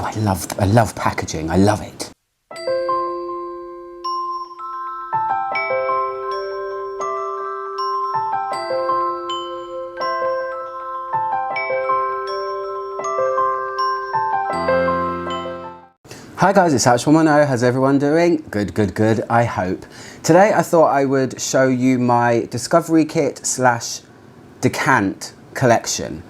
Oh, I love packaging, I love it. Hi guys, it's ALCHEMY. How's everyone doing? Good, good, good, I hope. Today I thought I would show you my discovery kit slash decant collection.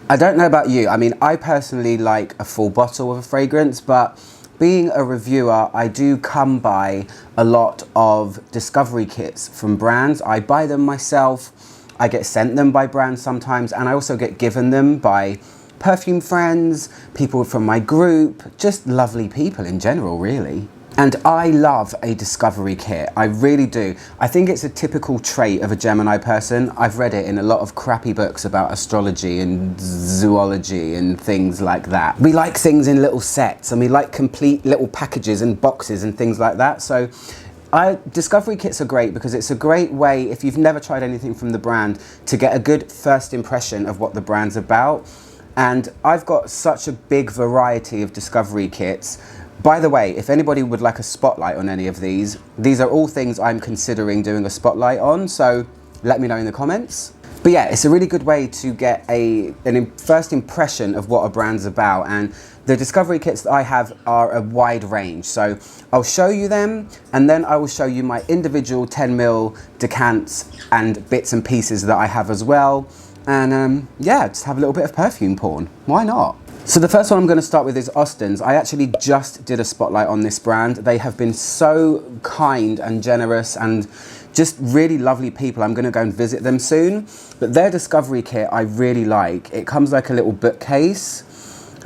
I don't know about you, I mean, I personally like a full bottle of a fragrance, but being a reviewer, I do come by a lot of discovery kits from brands. I buy them myself, I get sent them by brands sometimes, and I also get given them by perfume friends, people from my group, just lovely people in general, really. And I love a discovery kit, I really do. I think it's a typical trait of a Gemini person. I've read it in a lot of crappy books about astrology and zoology and things like that. We like things in little sets and we like complete little packages and boxes and things like that. So discovery kits are great because it's a great way, if you've never tried anything from the brand, to get a good first impression of what the brand's about. And I've got such a big variety of discovery kits. By the way, if anybody would like a spotlight on any of these are all things I'm considering doing a spotlight on, so let me know in the comments. But yeah, it's a really good way to get a first impression of what a brand's about, and the discovery kits that I have are a wide range. So I'll show you them, and then I will show you my individual 10ml decants and bits and pieces that I have as well. And yeah, just have a little bit of perfume porn. Why not? So the first one I'm going to start with is Austin's. I actually just did a spotlight on this brand. They have been so kind and generous and just really lovely people. I'm going to go and visit them soon. But their discovery kit I really like. It comes like a little bookcase,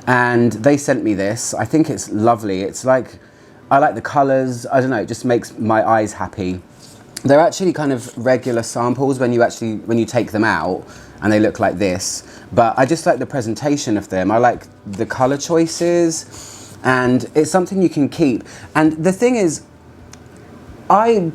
and they sent me this. I think it's lovely. It's like, I like the colours. I don't know, it just makes my eyes happy. They're actually kind of regular samples when you take them out, and they look like this. But I just like the presentation of them. I like the color choices, and it's something you can keep. And the thing is, I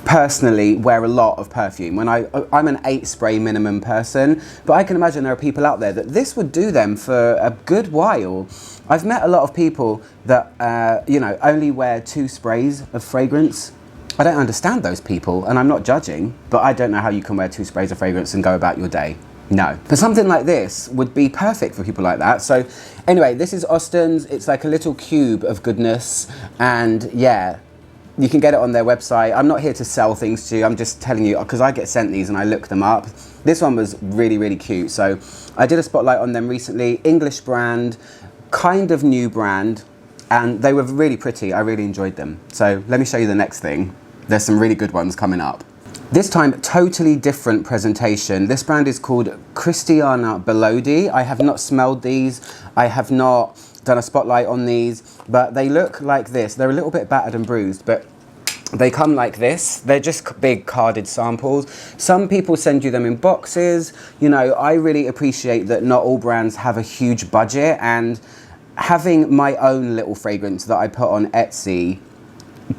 personally wear a lot of perfume. I'm an 8 spray minimum person, but I can imagine there are people out there that this would do them for a good while. I've met a lot of people that you know, only wear 2 sprays of fragrance. I don't understand those people, and I'm not judging, but I don't know how you can wear 2 sprays of fragrance and go about your day. No. But something like this would be perfect for people like that. So anyway, this is Austin's. It's like a little cube of goodness, and yeah, you can get it on their website. I'm not here to sell things to you. I'm just telling you, because I get sent these and I look them up. This one was really, really cute. So I did a spotlight on them recently. English brand, kind of new brand, and they were really pretty. I really enjoyed them. So let me show you the next thing. There's some really good ones coming up. This time, totally different presentation. This brand is called Christiana Baldi. I have not smelled these. I have not done a spotlight on these, but they look like this. They're a little bit battered and bruised, but they come like this. They're just big carded samples. Some people send you them in boxes. You know, I really appreciate that not all brands have a huge budget, and having my own little fragrance that I put on Etsy,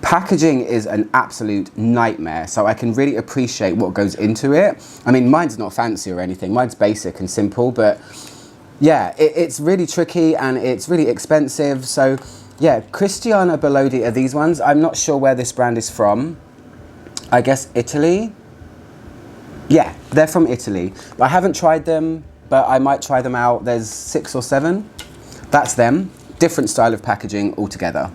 packaging is an absolute nightmare, so I can really appreciate what goes into it. I mean, mine's not fancy or anything, mine's basic and simple, but yeah, it's really tricky and it's really expensive. So yeah, Christiana Baldi are these ones. I'm not sure where this brand is from. I guess Italy. Yeah, they're from Italy. I haven't tried them, but I might try them out. There's 6 or 7. That's them. Different style of packaging altogether.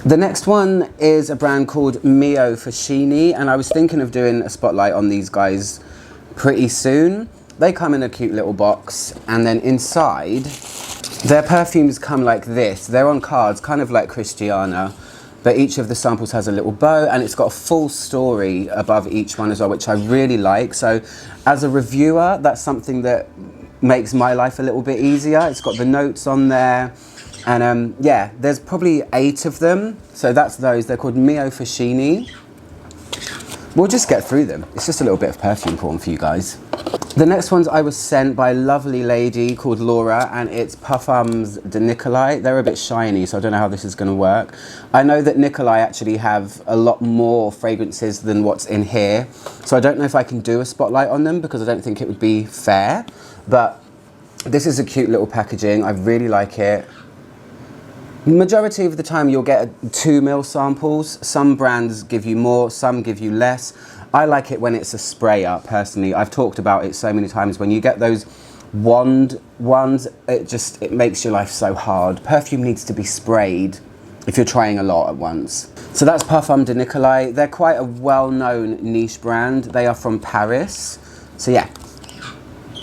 The next one is a brand called Miofascini, and I was thinking of doing a spotlight on these guys pretty soon. They come in a cute little box, and then inside, their perfumes come like this. They're on cards, kind of like Christiana, but each of the samples has a little bow, and it's got a full story above each one as well, which I really like. So as a reviewer, that's something that makes my life a little bit easier. It's got the notes on there. And yeah, there's probably 8 of them. So that's those. They're called Miofascini. We'll just get through them. It's just a little bit of perfume porn for you guys. The next ones I was sent by a lovely lady called Laura, and it's Parfums de Nikolai. They're a bit shiny, so I don't know how this is going to work. I know that Nikolai actually have a lot more fragrances than what's in here. So I don't know if I can do a spotlight on them because I don't think it would be fair. But this is a cute little packaging. I really like it. Majority of the time you'll get 2 ml samples. Some brands give you more, some give you less. I like it when it's a sprayer, personally. I've talked about it so many times. When you get those wand ones, it makes your life so hard. Perfume needs to be sprayed if you're trying a lot at once. So that's Parfum de Nikolai. They're quite a well-known niche brand. They are from Paris. So yeah,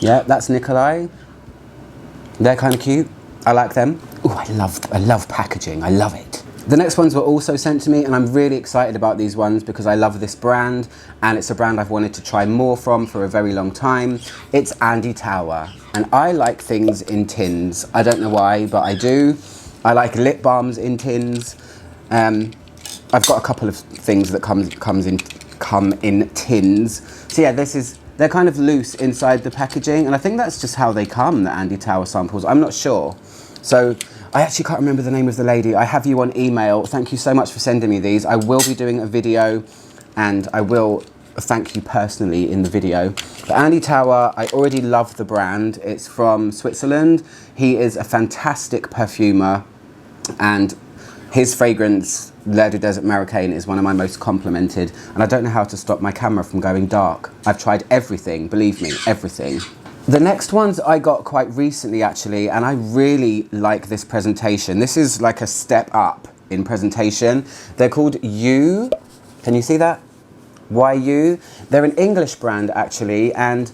that's Nikolai. They're kind of cute. I like them. Oh, I love packaging. I love it. The next ones were also sent to me, and I'm really excited about these ones because I love this brand, and it's a brand I've wanted to try more from for a very long time. It's Andy Tower, and I like things in tins. I don't know why, but I do. I like lip balms in tins. I've got a couple of things that come in tins. So yeah, they're kind of loose inside the packaging, and I think that's just how they come, the Andy Tower samples. I'm not sure. So I actually can't remember the name of the lady. I have you on email. Thank you so much for sending me these. I will be doing a video, and I will thank you personally in the video. But Andy Tower, I already love the brand. It's from Switzerland. He is a fantastic perfumer, and his fragrance, L'air du Desert Marocain, is one of my most complimented, and I don't know how to stop my camera from going dark. I've tried everything, believe me, everything. The next ones I got quite recently, actually, and I really like this presentation. This is like a step up in presentation. They're called YOU. Can you see that? YOU. They're an English brand, actually, and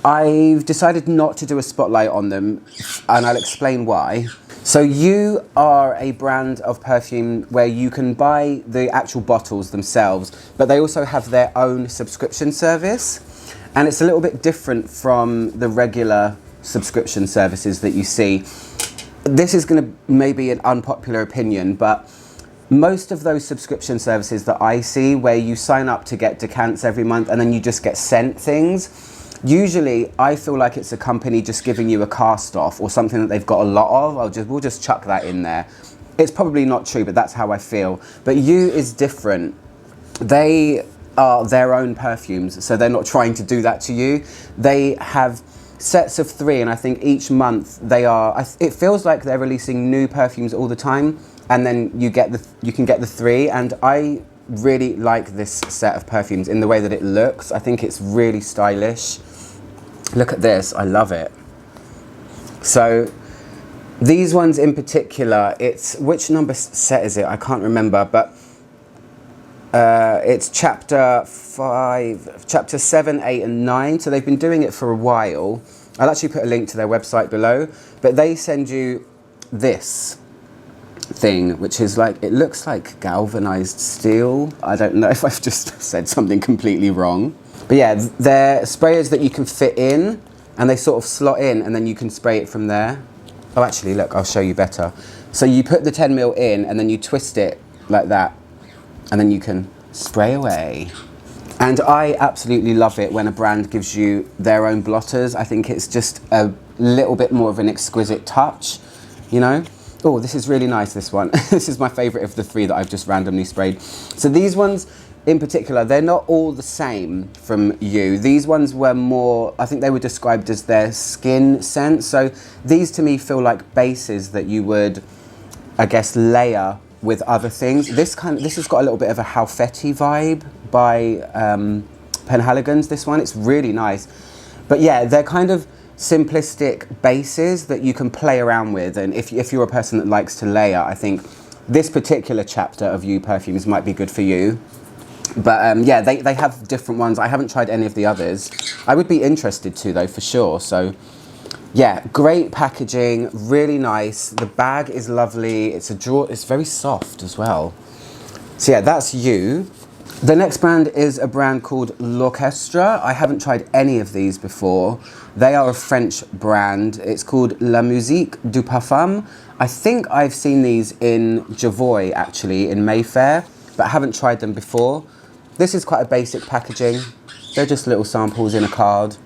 I've decided not to do a spotlight on them, and I'll explain why. So YOU are a brand of perfume where you can buy the actual bottles themselves, but they also have their own subscription service. And it's a little bit different from the regular subscription services that you see. This is going to maybe an unpopular opinion, but most of those subscription services that I see where you sign up to get decants every month and then you just get sent things, usually I feel like it's a company just giving you a cast off or something that they've got a lot of. We'll just chuck that in there. It's probably not true, but that's how I feel. But YOU is different. They are their own perfumes, so they're not trying to do that to you. They have sets of 3, and I think each month it feels like they're releasing new perfumes all the time, and then you can get the 3, and I really like this set of perfumes in the way that it looks. I think it's really stylish. Look at this, I love it. So these ones in particular, which number set is it? I can't remember, but it's chapter 7, 8 and 9, so they've been doing it for a while. I'll actually put a link to their website below, but they send you this thing, which is like, it looks like galvanized steel. I don't know if I've just said something completely wrong. But yeah, they're sprayers that you can fit in, and they sort of slot in, and then you can spray it from there. Oh, actually, look, I'll show you better. So you put the 10 ml in, and then you twist it like that, and then you can spray away. And I absolutely love it when a brand gives you their own blotters. I think it's just a little bit more of an exquisite touch, you know? Oh, this is really nice, this one. This is my favorite of the 3 that I've just randomly sprayed. So these ones in particular, they're not all the same from YOU. These ones were more, I think they were described as their skin scent. So these to me feel like bases that you would, I guess, layer with other things. This has got a little bit of a Halfeti vibe by Penhaligon's, this one. It's really nice. But yeah, they're kind of simplistic bases that you can play around with, and if you're a person that likes to layer, I think this particular chapter of YOU perfumes might be good for you. But yeah, they have different ones. I haven't tried any of the others. I would be interested to, though, for sure. So yeah, great packaging, really nice. The bag is lovely. It's very soft as well. So yeah, that's YOU. The next brand is a brand called Lochestra. I haven't tried any of these before. They are a French brand. It's called La Musique du Parfum. I think I've seen these in Javoy, actually, in Mayfair, but I haven't tried them before. This is quite a basic packaging. They're just little samples in a card.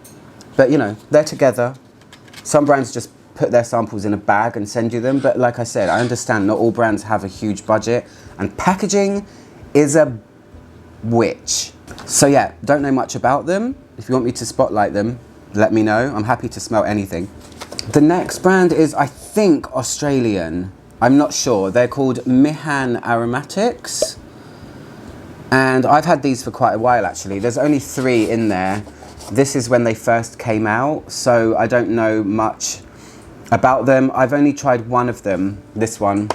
But, you know, they're together. Some brands just put their samples in a bag and send you them. But like I said, I understand not all brands have a huge budget. And packaging is a witch. So yeah, don't know much about them. If you want me to spotlight them, let me know. I'm happy to smell anything. The next brand is, I think, Australian. I'm not sure. They're called Mehan Aromatics. And I've had these for quite a while actually. There's only 3 in there. This is when they first came out, so I don't know much about them. I've only tried one of them, this one.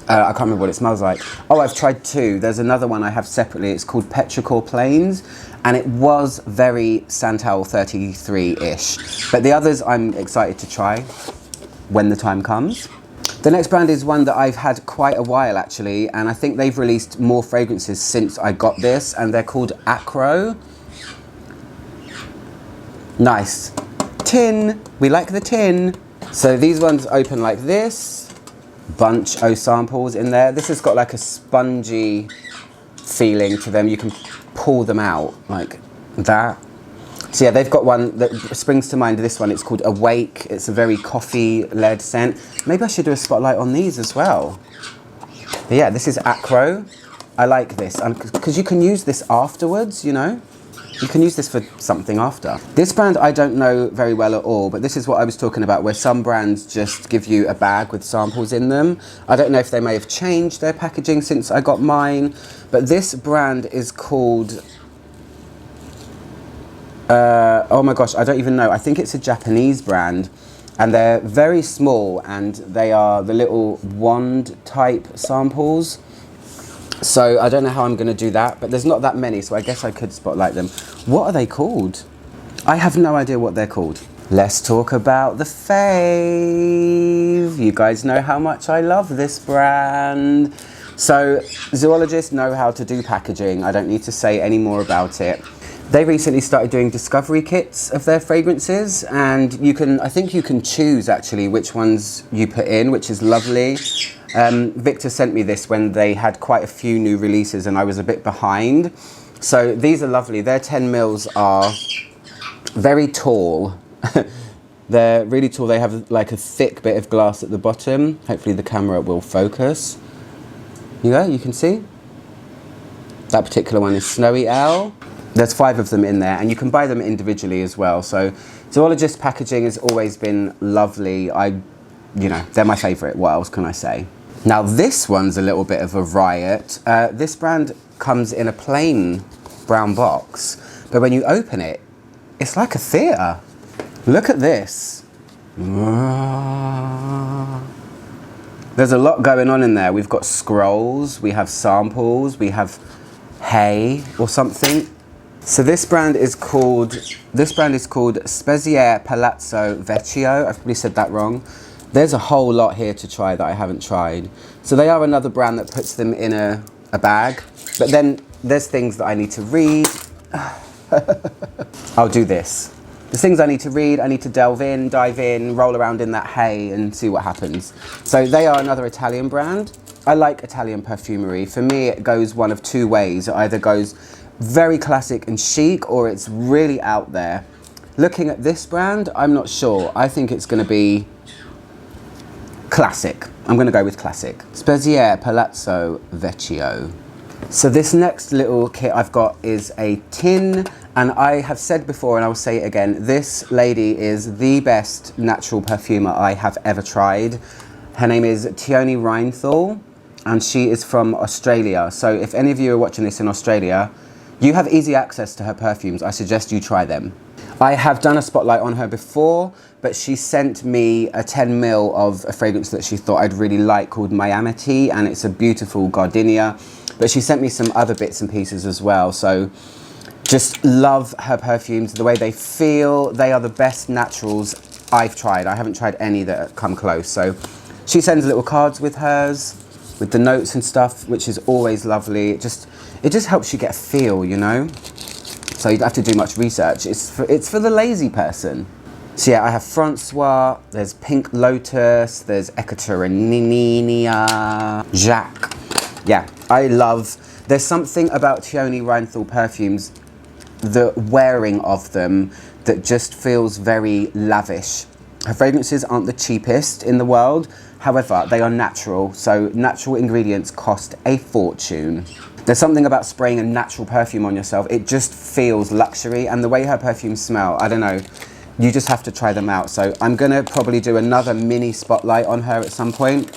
I can't remember what it smells like. Oh, I've tried 2. There's another one I have separately. It's called Petrichor Plains, and it was very Santal 33-ish. But the others I'm excited to try when the time comes. The next brand is one that I've had quite a while actually, and I think they've released more fragrances since I got this, and they're called Acro. Nice. Tin. We like the tin. So these ones open like this. Bunch of samples in there. This has got like a spongy feeling to them. You can pull them out like that. So yeah, they've got one that springs to mind. This one, it's called Awake. It's a very coffee-led scent. Maybe I should do a spotlight on these as well. But yeah, this is Acro. I like this because you can use this afterwards, you know. You can use this for something after. This brand I don't know very well at all, but this is what I was talking about, where some brands just give you a bag with samples in them. I don't know if they may have changed their packaging since I got mine, but this brand is called, oh my gosh, I don't even know. I think it's a Japanese brand, and they're very small, and they are the little wand type samples. So I don't know how I'm going to do that, but there's not that many, so I guess I could spotlight them. What are they called? I have no idea what they're called. Let's talk about the fave. You guys know how much I love this brand. So Zoologist know how to do packaging. I don't need to say any more about it. They recently started doing discovery kits of their fragrances, and you can, I think you can choose actually which ones you put in, which is lovely. Victor sent me this when they had quite a few new releases and I was a bit behind. So these are lovely. Their 10 mils are very tall. They're really tall. They have like a thick bit of glass at the bottom. Hopefully the camera will focus. You can see. That particular one is Snowy Owl. There's 5 of them in there, and you can buy them individually as well. So Zoologist packaging has always been lovely. You know, they're my favorite. What else can I say? Now this one's a little bit of a riot. This brand comes in a plain brown box, but when you open it, it's like a theatre. Look at this. There's a lot going on in there. We've got scrolls, we have samples, we have hay or something. So this brand is called Spazia Palazzo Vecchio. I've probably said that wrong. There's a whole lot here to try that I haven't tried. So they are another brand that puts them in a bag. But then there's things that I need to read. I'll do this. There's things I need to read. I need to delve in, dive in, roll around in that hay and see what happens. So they are another Italian brand. I like Italian perfumery. For me, it goes one of 2 ways. It either goes very classic and chic, or it's really out there. Looking at this brand, I'm not sure. I think it's going to be classic. I'm going to go with classic. Spazia Palazzo Vecchio. So this next little kit I've got is a tin, and I have said before and I will say it again, this lady is the best natural perfumer I have ever tried. Her name is Toni Reinthal, and she is from Australia. So if any of you are watching this in Australia, you have easy access to her perfumes. I suggest you try them. I have done a spotlight on her before, but she sent me a 10 ml of a fragrance that she thought I'd really like called Miami, and it's a beautiful gardenia. But she sent me some other bits and pieces as well. So just love her perfumes, the way they feel. They are the best naturals I've tried. I haven't tried any that come close. So she sends little cards with hers, with the notes and stuff, which is always lovely. It just helps you get a feel, you know? So you don't have to do much research. It's for the lazy person. So yeah, I have Francois, there's Pink Lotus, there's Ekaterininia, Jacques. Yeah, I love, there's something about Toni Reinthal perfumes, the wearing of them, that just feels very lavish. Her fragrances aren't the cheapest in the world, however, they are natural, so natural ingredients cost a fortune. There's something about spraying a natural perfume on yourself, it just feels luxury, and the way her perfumes smell, I don't know, you just have to try them out. So I'm gonna probably do another mini spotlight on her at some point.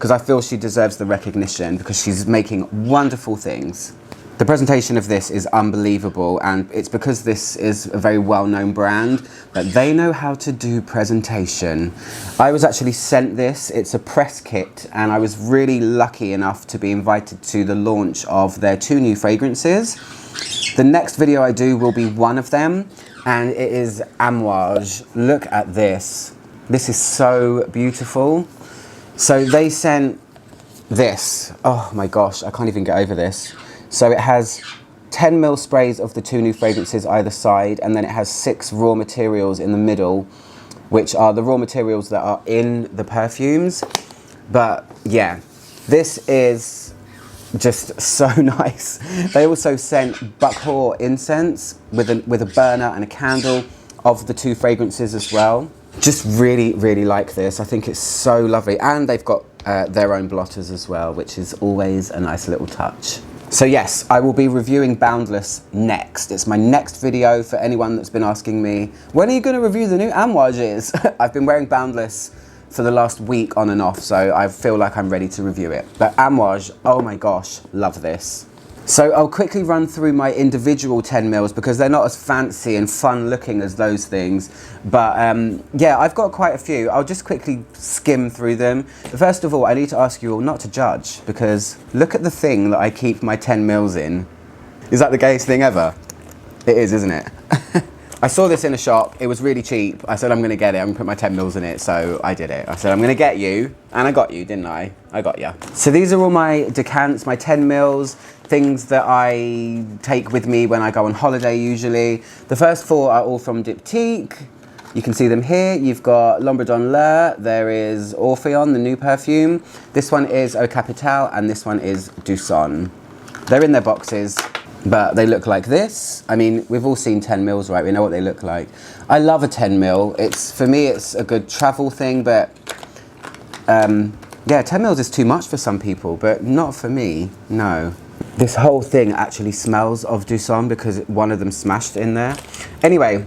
because I feel she deserves the recognition because she's making wonderful things. The presentation of this is unbelievable, and it's because this is a very well-known brand, but they know how to do presentation. I was actually sent this, it's a press kit, and I was really lucky enough to be invited to the launch of their 2 new fragrances. The next video I do will be one of them, and it is Amouage. Look at this. This is so beautiful. So they sent this. Oh my gosh, I can't even get over this. So it has 10 ml sprays of the 2 new fragrances either side, and then it has 6 raw materials in the middle, which are the raw materials that are in the perfumes. But yeah, this is just so nice. They also sent Buckhaw incense with a burner and a candle of the 2 fragrances as well. Just really, really like this. I think it's so lovely. And they've got their own blotters as well, which is always a nice little touch. So yes, I will be reviewing Boundless next. It's my next video for anyone that's been asking me, when are you going to review the new Amouages? I've been wearing Boundless for the last week on and off, so I feel like I'm ready to review it. But Amouage, oh my gosh, love this. So I'll quickly run through my individual 10 mils because they're not as fancy and fun looking as those things. But yeah, I've got quite a few. I'll just quickly skim through them. But first of all, I need to ask you all not to judge, because look at the thing that I keep my 10 mils in. Is that the gayest thing ever? It is, isn't it? I saw this in a shop, it was really cheap. I said I'm gonna get it, I'm gonna put my 10 mils in it, so I did it. I said I'm gonna get you, and I got you, didn't I? I got you. So these are all my decants, my 10 mils, things that I take with me when I go on holiday usually. The first 4 are all from Diptyque. You can see them here. You've got Lombardon Le, there is Orpheon, the new perfume. This one is Eau Capitale, and this one is Dusson. They're in their boxes, but they look like this. I mean, we've all seen 10 mils, right? We know what they look like. I love a 10 mil. For me, it's a good travel thing, but yeah, 10 mils is too much for some people, but not for me, no. This whole thing actually smells of Dusson because one of them smashed in there. Anyway,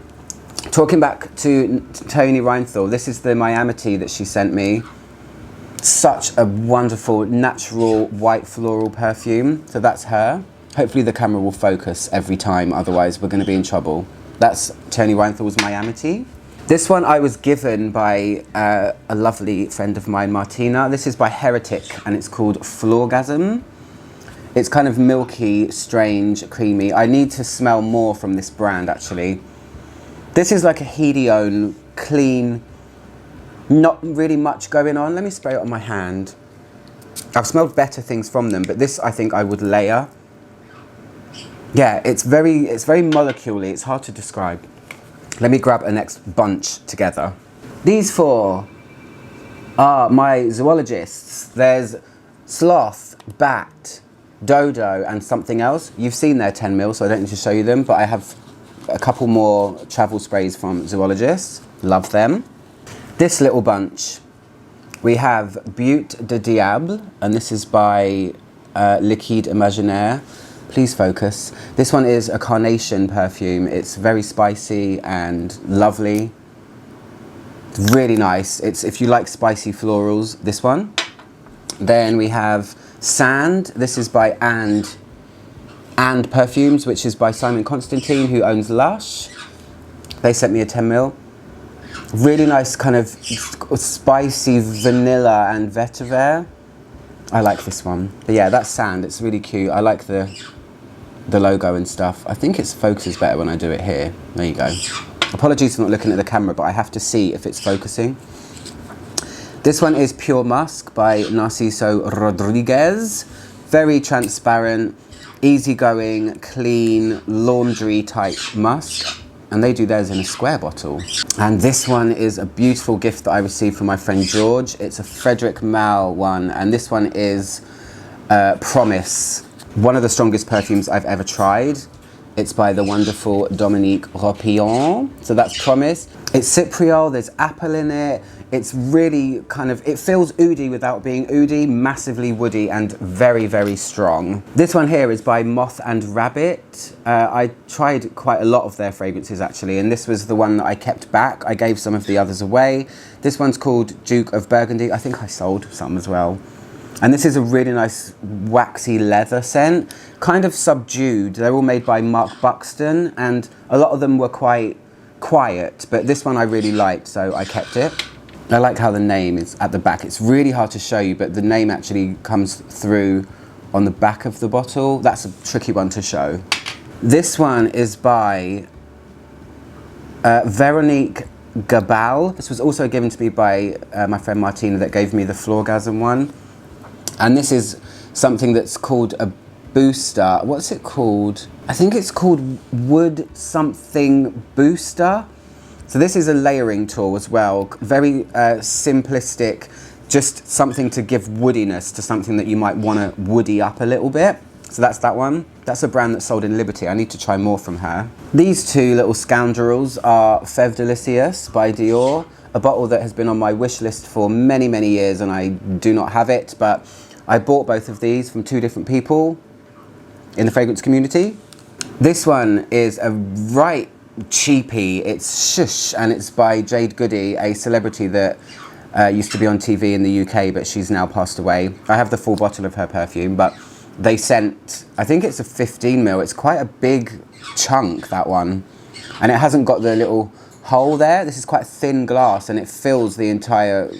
talking back to Toni Reinthal, this is the Miami tea that she sent me. Such a wonderful, natural, white floral perfume. So that's her. Hopefully the camera will focus every time, otherwise we're gonna be in trouble. That's Toni Reinthal's Miami tea. This one I was given by a lovely friend of mine, Martina. This is by Heretic, and it's called Florgasm. It's kind of milky, strange, creamy. I need to smell more from this brand, actually. This is like a Hedione, clean, not really much going on. Let me spray it on my hand. I've smelled better things from them, but this I think I would layer. Yeah, it's very molecularly, it's hard to describe. Let me grab a next bunch together. These 4 are my zoologists. There's Sloth, Bat, Dodo, and something else. You've seen their 10 mil, so I don't need to show you them, but I have a couple more travel sprays from Zoologist. Love them. This little bunch, we have Butte de Diable, and this is by Liquide Imaginaire. Please focus. This one is a carnation perfume. It's very spicy and lovely. It's really nice. If you like spicy florals, this one. Then we have Sand. This is by And Perfumes, which is by Simon Constantine, who owns Lush. They sent me a 10 mil. Really nice kind of spicy vanilla and vetiver. I like this one. But yeah, that's Sand. It's really cute. I like the logo and stuff. I think it focuses better when I do it here. There you go. Apologies for not looking at the camera, but I have to see if it's focusing. This one is Pure Musk by Narciso Rodriguez. Very transparent, easygoing, clean, laundry type musk. And they do theirs in a square bottle. And this one is a beautiful gift that I received from my friend George. It's a Frederic Malle one, and this one is Promise. One of the strongest perfumes I've ever tried. It's by the wonderful Dominique Ropillon. So that's Promise. It's cypriol, there's apple in it. It's really kind of, it feels oudi without being oudi, massively woody and very, very strong. This one here is by Moth and Rabbit. I tried quite a lot of their fragrances actually, and this was the one that I kept back. I gave some of the others away. This one's called Duke of Burgundy. I think I sold some as well. And this is a really nice waxy leather scent, kind of subdued. They're all made by Mark Buxton, and a lot of them were quite quiet, but this one I really liked, so I kept it. I like how the name is at the back. It's really hard to show you, but the name actually comes through on the back of the bottle. That's a tricky one to show. This one is by Veronique Gabal. This was also given to me by my friend Martina that gave me the Floorgasm one. And this is something that's called a booster. What's it called? I think it's called Wood Something Booster. So this is a layering tool as well. Very simplistic, just something to give woodiness to something that you might want to woody up a little bit. So that's that one. That's a brand that's sold in Liberty. I need to try more from her. These two little scoundrels are Fève Delicious by Dior, a bottle that has been on my wish list for many, many years, and I do not have it, but I bought both of these from two different people in the fragrance community. This one is a right cheapie. It's Shush, and it's by Jade Goody, a celebrity that used to be on TV in the UK, but she's now passed away. I have the full bottle of her perfume, but they sent, I think it's a 15ml. It's quite a big chunk, that one. And it hasn't got the little hole there. This is quite thin glass, and it fills the entire,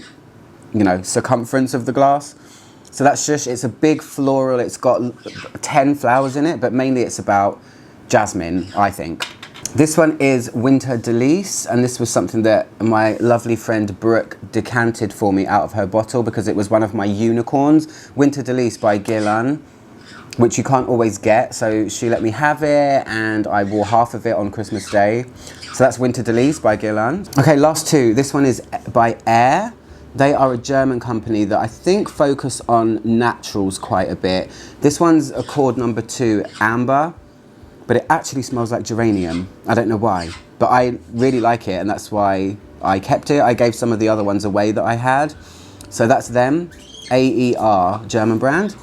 you know, circumference of the glass. So that's Shush. It's a big floral. It's got 10 flowers in it, but mainly it's about jasmine, I think. This one is Winter Delice, and this was something that my lovely friend Brooke decanted for me out of her bottle because it was one of my unicorns. Winter Delice by Guerlain, which you can't always get, so she let me have it, and I wore half of it on Christmas Day. So that's Winter Delice by Guerlain. Okay, last two. This one is by Air. They are a German company that I think focus on naturals quite a bit. This one's Accord number 2 Amber, but it actually smells like geranium. I don't know why, but I really like it, and that's why I kept it. I gave some of the other ones away that I had. So that's them, AER, German brand.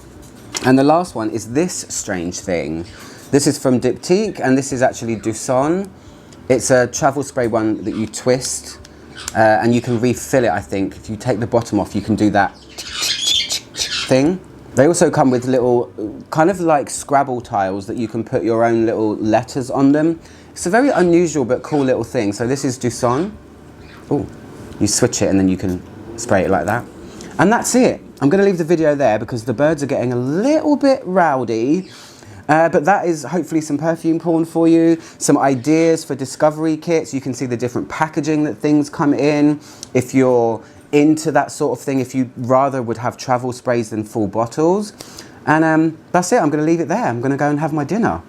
And the last one is this strange thing. This is from Diptyque, and this is actually Dusson. It's a travel spray one that you twist, and you can refill it, I think. If you take the bottom off, you can do that thing. They also come with little, kind of like Scrabble tiles that you can put your own little letters on them. It's a very unusual but cool little thing. So this is Dusson. Oh, you switch it and then you can spray it like that. And that's it. I'm going to leave the video there because the birds are getting a little bit rowdy. But that is hopefully some perfume porn for you, some ideas for discovery kits. You can see the different packaging that things come in. If you're into that sort of thing, if you rather would have travel sprays than full bottles. And that's it, I'm gonna leave it there. I'm gonna go and have my dinner.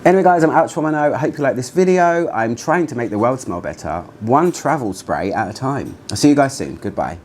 Anyway guys, I'm out for my note. I hope you like this video. I'm trying to make the world smell better, one travel spray at a time. I'll see you guys soon, goodbye.